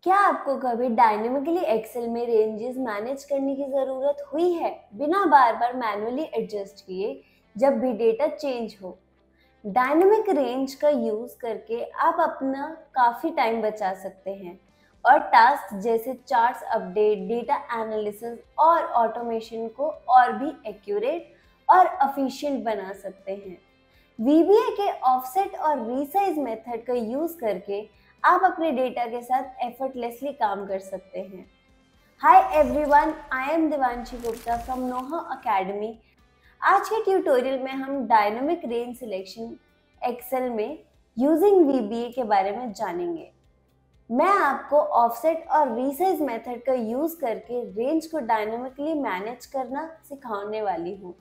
क्या आपको कभी डायनेमिकली एक्सेल में रेंजेस मैनेज करने की ज़रूरत हुई है बिना बार बार मैनुअली एडजस्ट किए जब भी डेटा चेंज हो? डायनेमिक रेंज का यूज़ करके आप अपना काफ़ी टाइम बचा सकते हैं और टास्क जैसे चार्ट्स अपडेट, डेटा एनालिसिस और ऑटोमेशन को और भी एक्यूरेट और एफिशिएंट बना सकते हैं। वीबीए के ऑफसेट और रीसाइज मेथड का यूज करके आप अपने डेटा के साथ एफर्टलेसली काम कर सकते हैं। Hi everyone, I am Devanshi Gupta from know how academy. आज के ट्यूटोरियल में हम डायनामिक रेंज सिलेक्शन एक्सेल में यूजिंग वीबीए के बारे में जानेंगे। मैं आपको ऑफसेट और रीसाइज मेथड का यूज करके रेंज को डायनामिकली मैनेज करना सिखाने वाली हूँ।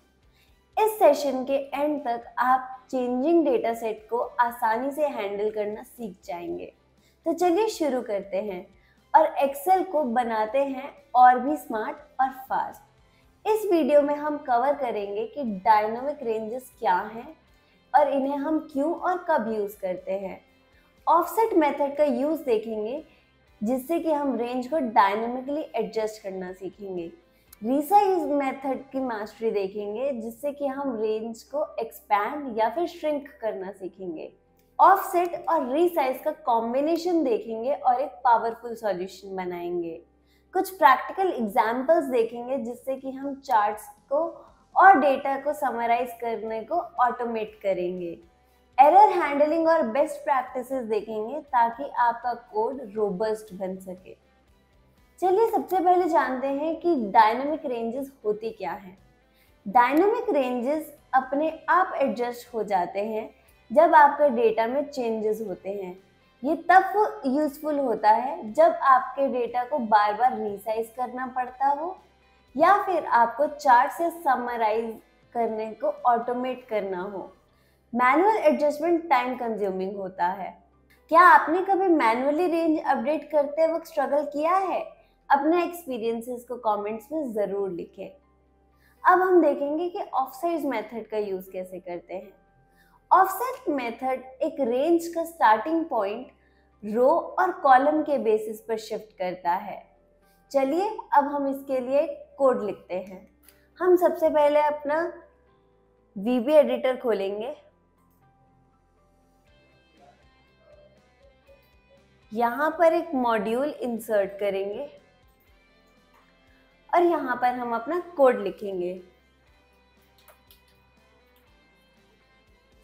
इस सेशन के एंड तक आप चेंजिंग डेटा सेट को आसानी से हैंडल करना सीख जाएंगे। तो चलिए शुरू करते हैं और एक्सेल को बनाते हैं और भी स्मार्ट और फास्ट। इस वीडियो में हम कवर करेंगे कि डायनामिक रेंजेस क्या हैं और इन्हें हम क्यों और कब यूज करते हैं। ऑफसेट मेथड का यूज देखेंगे जिससे कि हम रेंज को डायनामिकली एडजस्ट करना सीखेंगे। रीसाइज मेथड की मास्टरी देखेंगे जिससे कि हम रेंज को एक्सपैंड या फिर श्रिंक करना सीखेंगे। ऑफसेट और रीसाइज का कॉम्बिनेशन देखेंगे और एक पावरफुल सॉल्यूशन बनाएंगे। कुछ प्रैक्टिकल एग्जांपल्स देखेंगे जिससे कि हम चार्ट्स को और डेटा को समराइज करने को ऑटोमेट करेंगे। एरर हैंडलिंग और बेस्ट प्रैक्टिसेस देखेंगे ताकि आपका कोड रोबस्ट बन सके। चलिए सबसे पहले जानते हैं कि डायनामिक रेंजेस होती क्या हैं। डायनामिक रेंजेस अपने आप एडजस्ट हो जाते हैं जब आपके डेटा में चेंजेस होते हैं। ये तब यूजफुल होता है जब आपके डेटा को बार बार रीसाइज करना पड़ता हो या फिर आपको चार्ट से समराइज करने को ऑटोमेट करना हो। मैनुअल एडजस्टमेंट टाइम कंज्यूमिंग होता है। क्या आपने कभी मैनुअली रेंज अपडेट करते वक्त स्ट्रगल किया है? अपने एक्सपीरियंसेस को कमेंट्स में ज़रूर लिखें। अब हम देखेंगे कि ऑफसेट मेथड का यूज़ कैसे करते हैं। ऑफसेट मेथड एक रेंज का स्टार्टिंग पॉइंट रो और कॉलम के बेसिस पर शिफ्ट करता है। चलिए अब हम इसके लिए कोड लिखते हैं। हम सबसे पहले अपना वीबी एडिटर खोलेंगे। यहाँ पर एक मॉड्यूल इंसर्ट करेंगे और यहाँ पर हम अपना कोड लिखेंगे।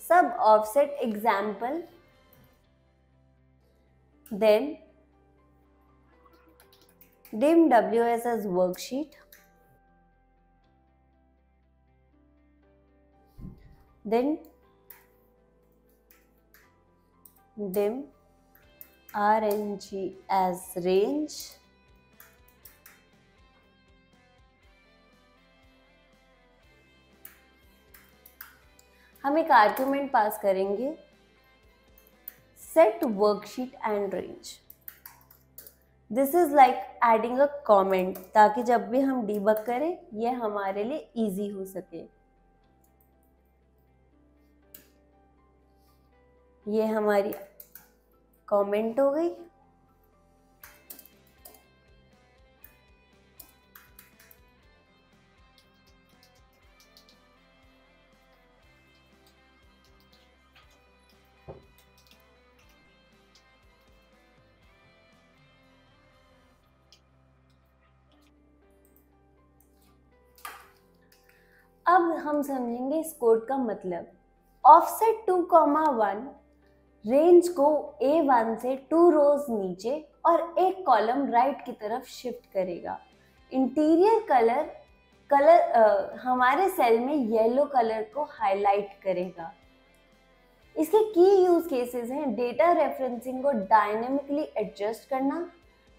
Sub offset example, then dim ws as worksheet, then dim rng as range, हम एक आर्ग्यूमेंट पास करेंगे set worksheet and range. This is like adding a comment ताकि जब भी हम डीबग करें ये हमारे लिए इजी हो सके। ये हमारी कमेंट हो गई। अब हम समझेंगे इस कोड का मतलब। ऑफसेट 2,1 रेंज को A1 से 2 रोज नीचे और एक कॉलम राइट की तरफ शिफ्ट करेगा। इंटीरियर कलर हमारे सेल में येलो कलर को हाईलाइट करेगा। इसके की यूज केसेस हैं डेटा रेफरेंसिंग को डायनेमिकली एडजस्ट करना,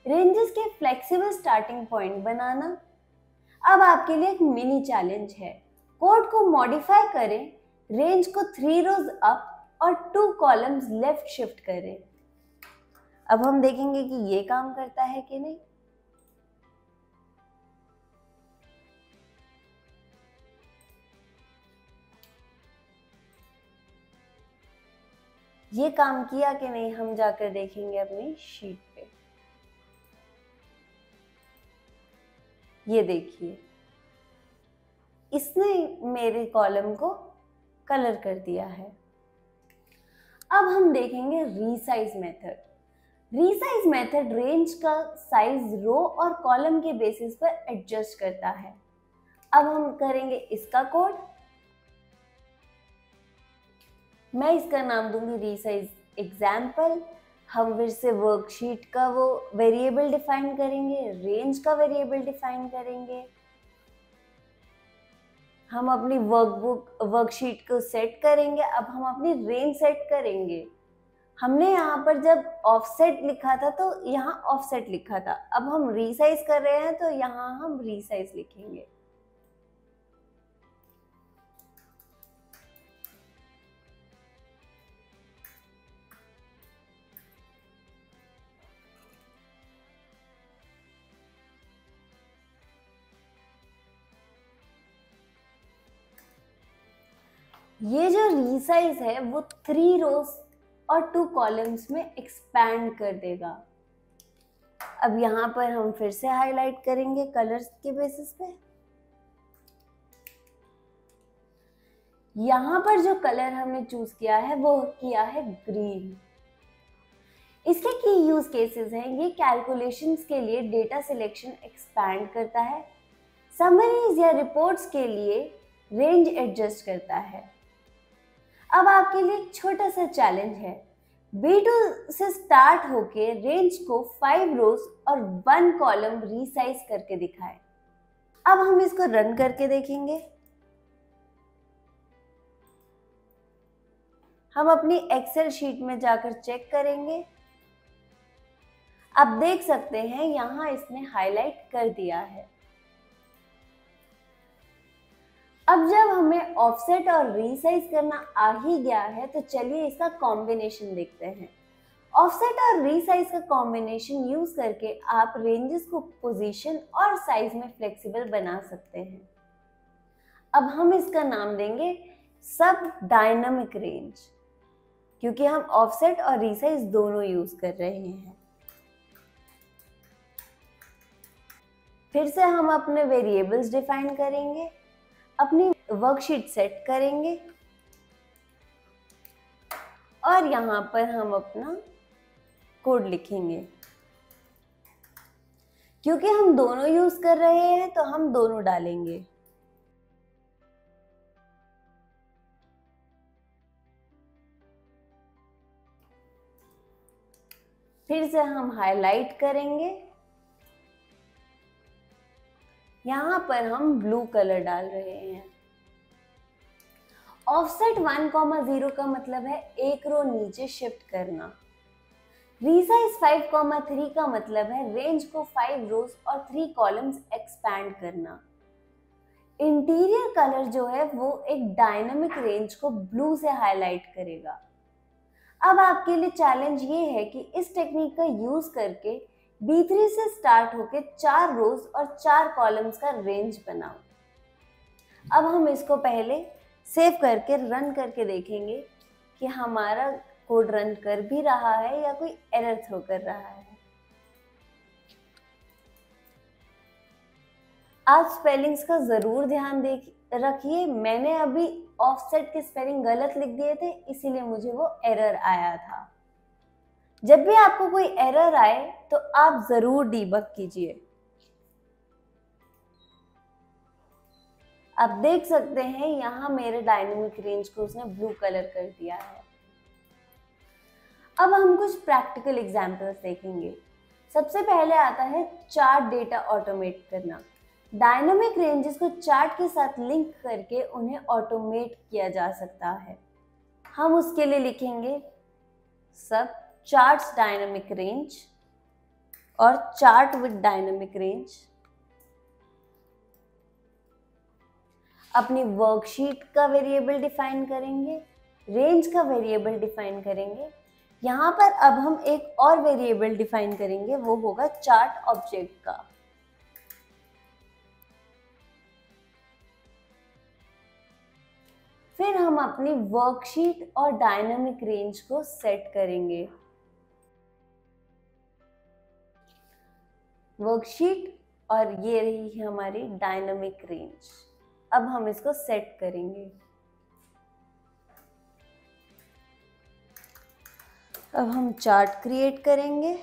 रेंजेस के फ्लेक्सिबल स्टार्टिंग पॉइंट बनाना। अब आपके लिए एक मिनी चैलेंज है। कोड को मॉडिफाई करें, रेंज को 3 रोज अप और 2 कॉलम्स लेफ्ट शिफ्ट करें। अब हम देखेंगे कि ये काम करता है कि नहीं। ये काम किया कि नहीं हम जाकर देखेंगे अपनी शीट पे। ये देखिए, इसने मेरे कॉलम को कलर कर दिया है। अब हम देखेंगे resize method. Resize method range का साइज रो और कॉलम के बेसिस पर एडजस्ट करता है। अब हम करेंगे इसका कोड। मैं इसका नाम दूंगी रीसाइज एग्जाम्पल। हम फिर से वर्कशीट का वो वेरिएबल डिफाइन करेंगे, रेंज का वेरिएबल डिफाइन करेंगे। हम अपनी वर्कशीट को सेट करेंगे। अब हम अपनी रेंज सेट करेंगे। हमने यहाँ पर जब ऑफसेट लिखा था तो यहाँ ऑफसेट लिखा था। अब हम रीसाइज कर रहे हैं तो यहाँ हम रीसाइज लिखेंगे। ये जो रीसाइज है वो 3 रोज और 2 कॉलम्स में एक्सपैंड कर देगा। अब यहाँ पर हम फिर से हाईलाइट करेंगे कलर्स के बेसिस पे। यहाँ पर जो कलर हमने चूज किया है वो किया है ग्रीन। इसके की यूज केसेस हैं, ये कैलकुलेशंस के लिए डेटा सिलेक्शन एक्सपैंड करता है, समरीज या रिपोर्ट्स के लिए रेंज एडजस्ट करता है। अब आपके लिए एक छोटा सा चैलेंज है, B2 से स्टार्ट होके रेंज को 5 रोज और 1 कॉलम रीसाइज करके दिखाए। अब हम इसको रन करके देखेंगे। हम अपनी एक्सेल शीट में जाकर चेक करेंगे। आप देख सकते हैं यहाँ इसने हाईलाइट कर दिया है। अब जब हमें ऑफसेट और रीसाइज करना आ ही गया है तो चलिए इसका कॉम्बिनेशन देखते हैं। ऑफसेट और रीसाइज का कॉम्बिनेशन यूज करके आप रेंजेस को पोजीशन और साइज में फ्लेक्सिबल बना सकते हैं। अब हम इसका नाम देंगे सब डायनामिक रेंज, क्योंकि हम ऑफसेट और रीसाइज दोनों यूज कर रहे हैं। फिर से हम अपने वेरिएबल्स डिफाइन करेंगे, अपनी वर्कशीट सेट करेंगे और यहाँ पर हम अपना कोड लिखेंगे। क्योंकि हम दोनों यूज कर रहे हैं तो हम दोनों डालेंगे। फिर से हम हाईलाइट करेंगे। यहाँ पर हम ब्लू कलर डाल रहे हैं। ऑफसेट 1,0 का मतलब है एक रो नीचे शिफ्ट करना। रीसाइज 5,3 का मतलब है रेंज को 5 रोज और 3 कॉलम्स एक्सपैंड करना। इंटीरियर कलर जो है वो एक डायनामिक रेंज को ब्लू से हाईलाइट करेगा। अब आपके लिए चैलेंज ये है कि इस टेक्निक का यूज करके B3 से स्टार्ट होके 4 रोज और 4 कॉलम्स का रेंज बनाओ। अब हम इसको पहले सेव करके रन करके देखेंगे कि हमारा कोड रन कर भी रहा है या कोई एरर थ्रो कर रहा है। आप स्पेलिंग्स का जरूर ध्यान रखिए। मैंने अभी ऑफसेट के स्पेलिंग गलत लिख दिए थे, इसीलिए मुझे वो एरर आया था। जब भी आपको कोई एरर आए तो आप जरूर डीबग कीजिए। आप देख सकते हैं यहाँ मेरे डायनेमिक रेंज को उसने ब्लू कलर कर दिया है। अब हम कुछ प्रैक्टिकल एग्जांपल्स देखेंगे। सबसे पहले आता है चार्ट डेटा ऑटोमेट करना। डायनामिक रेंजेस को चार्ट के साथ लिंक करके उन्हें ऑटोमेट किया जा सकता है। हम उसके लिए लिखेंगे सब चार्ट्स डायनामिक रेंज और चार्ट विद डायनामिक रेंज। अपनी वर्कशीट का वेरिएबल डिफाइन करेंगे, रेंज का वेरिएबल डिफाइन करेंगे। यहाँ पर अब हम एक और वेरिएबल डिफाइन करेंगे, वो होगा चार्ट ऑब्जेक्ट का। फिर हम अपनी वर्कशीट और डायनामिक रेंज को सेट करेंगे। वर्कशीट और ये रही हमारी डायनामिक रेंज। अब हम इसको सेट करेंगे। अब हम चार्ट क्रिएट करेंगे।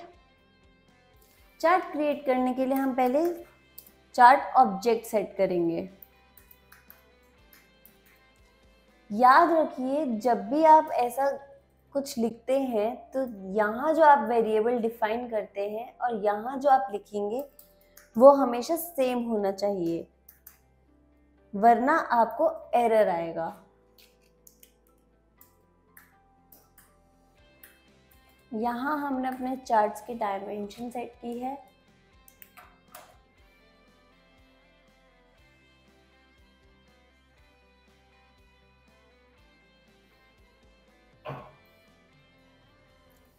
चार्ट क्रिएट करने के लिए हम पहले चार्ट ऑब्जेक्ट सेट करेंगे। याद रखिए, जब भी आप ऐसा कुछ लिखते हैं तो यहाँ जो आप वेरिएबल डिफाइन करते हैं और यहाँ जो आप लिखेंगे वो हमेशा सेम होना चाहिए, वरना आपको एरर आएगा। यहाँ हमने अपने चार्ट्स की डायमेंशन सेट की है।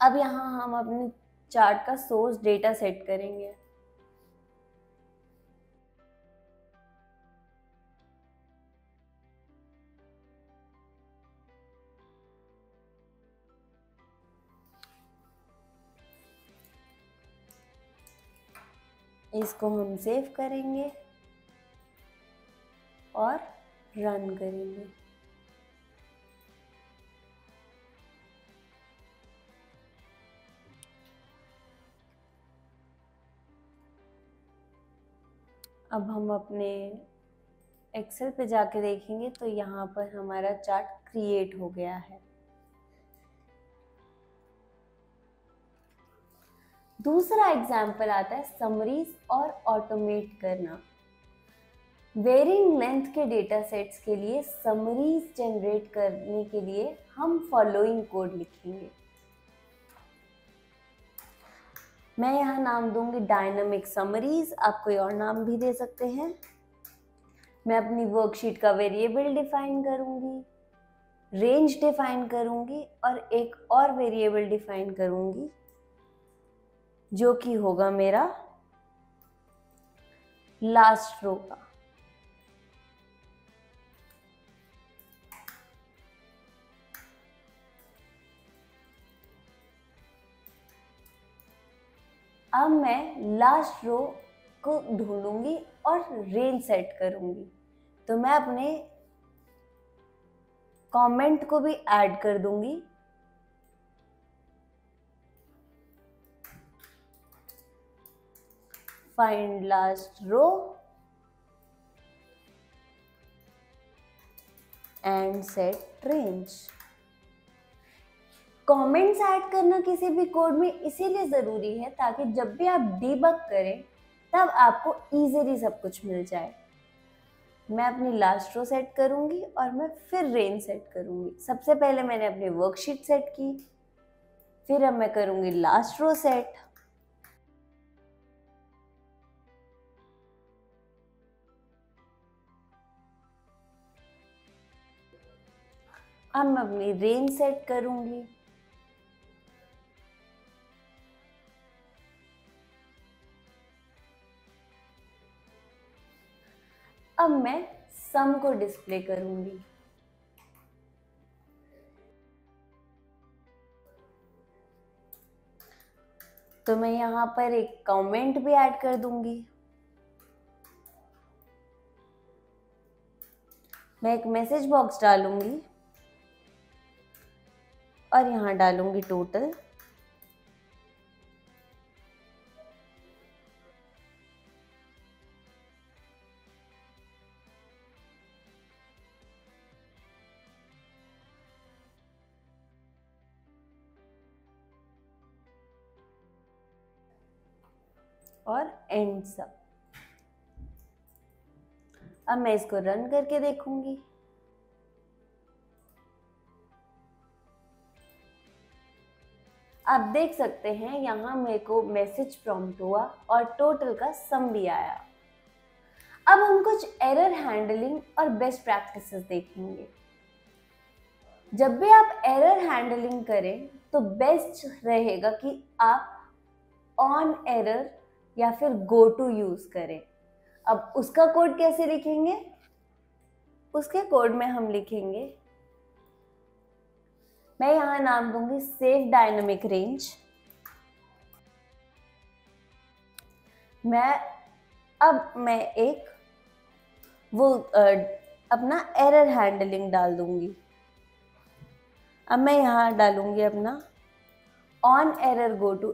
अब यहाँ हम अपने चार्ट का सोर्स डेटा सेट करेंगे। इसको हम सेव करेंगे और रन करेंगे। अब हम अपने एक्सेल पे जाके देखेंगे तो यहाँ पर हमारा चार्ट क्रिएट हो गया है। दूसरा एग्जाम्पल आता है समरीज और ऑटोमेट करना। वेरिंग लेंथ के डेटा सेट्स के लिए समरीज जनरेट करने के लिए हम फॉलोइंग कोड लिखेंगे। मैं यहाँ नाम दूंगी डायनामिक समरीज, आप कोई और नाम भी दे सकते हैं। मैं अपनी वर्कशीट का वेरिएबल डिफाइन करूंगी, रेंज डिफाइन करूंगी और एक और वेरिएबल डिफाइन करूंगी जो कि होगा मेरा लास्ट रो का। अब मैं लास्ट रो को ढूंढूंगी और रेंज सेट करूंगी। तो मैं अपने कमेंट को भी ऐड कर दूंगी। Find last row and set range. Comments add करना किसी भी कोड में इसीलिए जरूरी है ताकि जब भी आप डीबग करें तब आपको इजीली सब कुछ मिल जाए। मैं अपनी लास्ट रो सेट करूंगी और मैं फिर रेंज सेट करूंगी। सबसे पहले मैंने अपनी वर्कशीट सेट की, फिर अब मैं करूंगी लास्ट रो सेट। अब मैं अपनी रेंज सेट करूंगी। अब मैं सम को डिस्प्ले करूंगी। तो मैं यहाँ पर एक कमेंट भी ऐड कर दूंगी। मैं एक मैसेज बॉक्स डालूंगी और यहाँ डालूंगी टोटल। और एंड सब। अब मैं इसको रन करके देखूंगी। आप देख सकते हैं यहाँ मेरे को मैसेज प्रॉम्प्ट हुआ और टोटल का सम भी आया। अब हम कुछ एरर हैंडलिंग और बेस्ट प्रैक्टिसेस देखेंगे। जब भी आप एरर हैंडलिंग करें तो बेस्ट रहेगा कि आप ऑन एरर या फिर गो टू यूज करें। अब उसका कोड कैसे लिखेंगे? उसके कोड में हम लिखेंगे, मैं यहाँ नाम दूंगी सेव डायनामिक रेंज। मैं अब मैं एक अपना एरर हैंडलिंग डाल दूंगी। अब मैं यहाँ डालूंगी अपना ऑन एरर गो टू।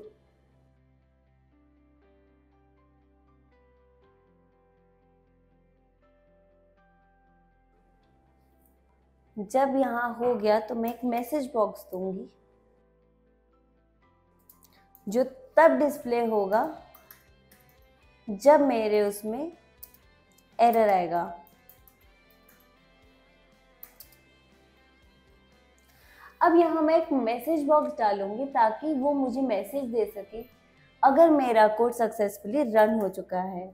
जब यहाँ हो गया तो मैं एक मैसेज बॉक्स दूंगी जो तब डिस्प्ले होगा जब मेरे उसमें एरर आएगा। अब यहाँ मैं एक मैसेज बॉक्स डालूंगी ताकि वो मुझे मैसेज दे सके अगर मेरा कोड सक्सेसफुली रन हो चुका है।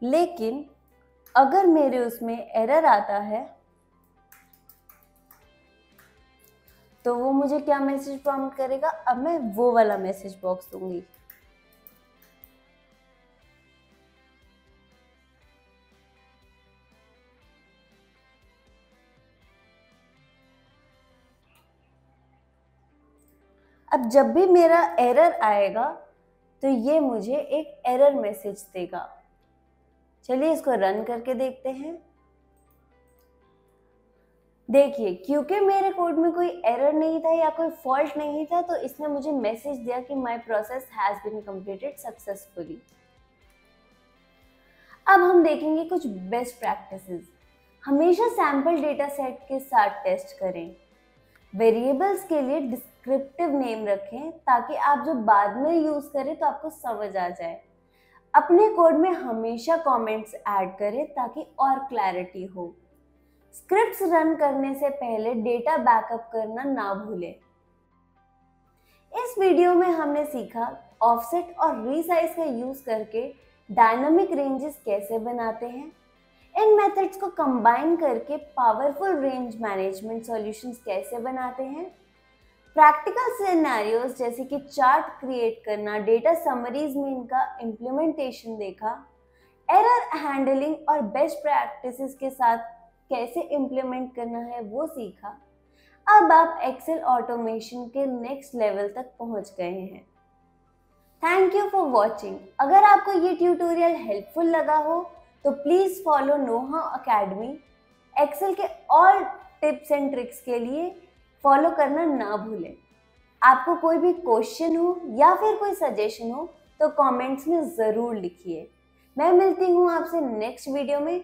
लेकिन अगर मेरे उसमें एरर आता है तो वो मुझे क्या मैसेज प्रॉम्प्ट करेगा? अब मैं वो वाला मैसेज बॉक्स दूंगी। अब जब भी मेरा एरर आएगा तो ये मुझे एक एरर मैसेज देगा। चलिए इसको रन करके देखते हैं। देखिए, क्योंकि मेरे कोड में कोई एरर नहीं था या कोई फॉल्ट नहीं था तो इसने मुझे मैसेज दिया कि my process has been completed successfully. अब हम देखेंगे कुछ बेस्ट प्रैक्टिसेस। हमेशा सैंपल डेटा सेट के साथ टेस्ट करें। वेरिएबल्स के लिए डिस्क्रिप्टिव नेम रखें ताकि आप जब बाद में यूज करें तो आपको समझ आ जाए। अपने कोड में हमेशा कमेंट्स ऐड करें ताकि और क्लैरिटी हो। स्क्रिप्ट्स रन करने से पहले डेटा बैकअप करना ना भूलें। इस वीडियो में हमने सीखा ऑफसेट और रीसाइज का यूज करके डायनामिक रेंजेस कैसे बनाते हैं। इन मेथड्स को कंबाइन करके पावरफुल रेंज मैनेजमेंट सॉल्यूशंस कैसे बनाते हैं। प्रैक्टिकल सिनेरियोज जैसे कि चार्ट क्रिएट करना, डेटा समरीज में इनका इम्प्लीमेंटेशन देखा। एरर हैंडलिंग और बेस्ट प्रैक्टिसेस के साथ कैसे इम्प्लीमेंट करना है वो सीखा। अब आप एक्सेल ऑटोमेशन के नेक्स्ट लेवल तक पहुंच गए हैं। Thank you for watching. अगर आपको ये ट्यूटोरियल हेल्पफुल लगा हो तो please follow know how academy. Excel के और टिप्स एंड ट्रिक्स के लिए फॉलो करना ना भूलें। आपको कोई भी क्वेश्चन हो या फिर कोई सजेशन हो तो कमेंट्स में ज़रूर लिखिए। मैं मिलती हूँ आपसे नेक्स्ट वीडियो में।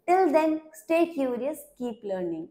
Till then, stay curious, keep learning.